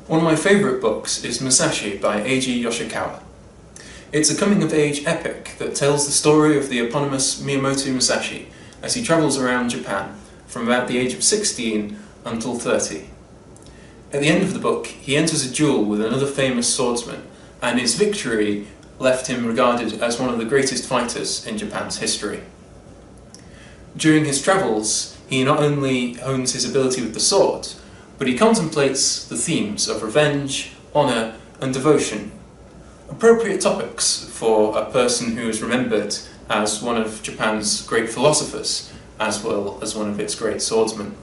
One of my favourite books is Musashi by Eiji Yoshikawa. It's a coming-of-age epic that tells the story of the eponymous Miyamoto Musashi as he travels around Japan from about the age of 16 until 30. At the end of the book, he enters a duel with another famous swordsman, and his victory left him regarded as one of the greatest fighters in Japan's history. During his travels, he not only hones his ability with the sword, but he contemplates the themes of revenge, honour and devotion, appropriate topics for a person who is remembered as one of Japan's great philosophers, as well as one of its great swordsmen.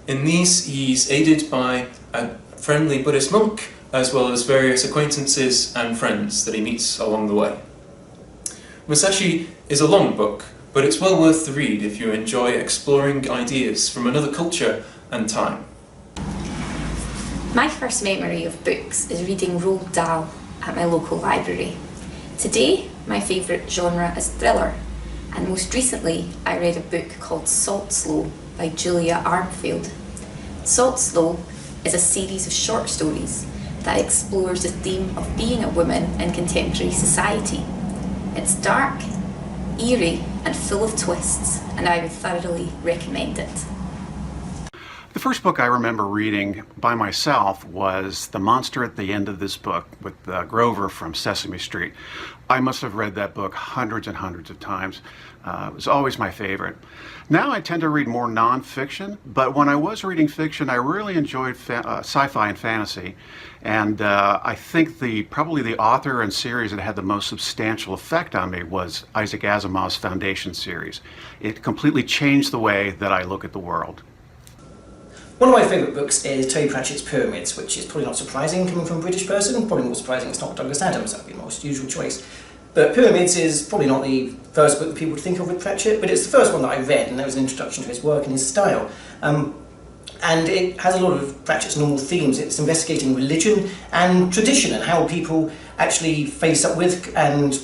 In these, he's aided by a friendly Buddhist monk, as well as various acquaintances and friends that he meets along the way. Musashi is a long book, but it's well worth the read if you enjoy exploring ideas from another culture and time. My first memory of books is reading Roald Dahl at my local library. Today, my favourite genre is thriller, and most recently I read a book called Salt Slow by Julia Armfield. Salt Slow is a series of short stories that explores the theme of being a woman in contemporary society. It's dark, eerie and full of twists, and I would thoroughly recommend it. The first book I remember reading by myself was The Monster at the End of This Book with Grover from Sesame Street. I must have read that book hundreds and hundreds of times. It was always my favorite. Now I tend to read more nonfiction, but when I was reading fiction, I really enjoyed sci-fi and fantasy. And I think probably the author and series that had the most substantial effect on me was Isaac Asimov's Foundation series. It completely changed the way that I look at the world. One of my favourite books is Terry Pratchett's Pyramids, which is probably not surprising coming from a British person. Probably more surprising it's not Douglas Adams, that would be the most usual choice. But Pyramids is probably not the first book that people would think of with Pratchett, but it's the first one that I read, and that was an introduction to his work and his style. And it has a lot of Pratchett's normal themes. It's investigating religion and tradition and how people actually face up with and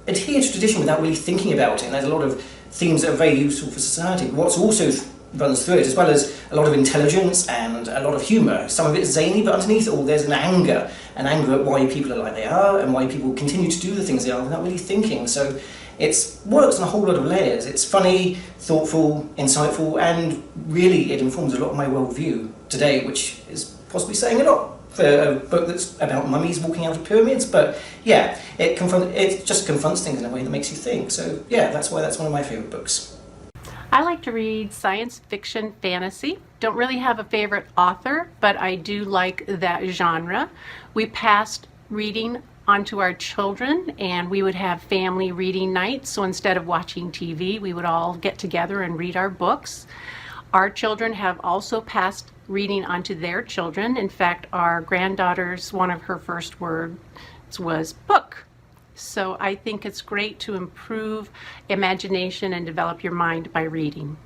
adhere to tradition without really thinking about it. And there's a lot of themes that are very useful for society. What's also runs through it, as well as a lot of intelligence and a lot of humour. Some of it's zany, but underneath it all there's an anger at why people are like they are and why people continue to do the things they are without really thinking. So it works on a whole lot of layers. It's funny, thoughtful, insightful, and really it informs a lot of my worldview today, which is possibly saying a lot for a book that's about mummies walking out of pyramids. But yeah, it just confronts things in a way that makes you think. So yeah, that's why that's one of my favourite books. I like to read science fiction fantasy. Don't really have a favorite author, but I do like that genre. We passed reading onto our children, and we would have family reading nights. So instead of watching TV, we would all get together and read our books. Our children have also passed reading onto their children. In fact, our granddaughter's, one of her first words was book. So I think it's great to improve imagination and develop your mind by reading.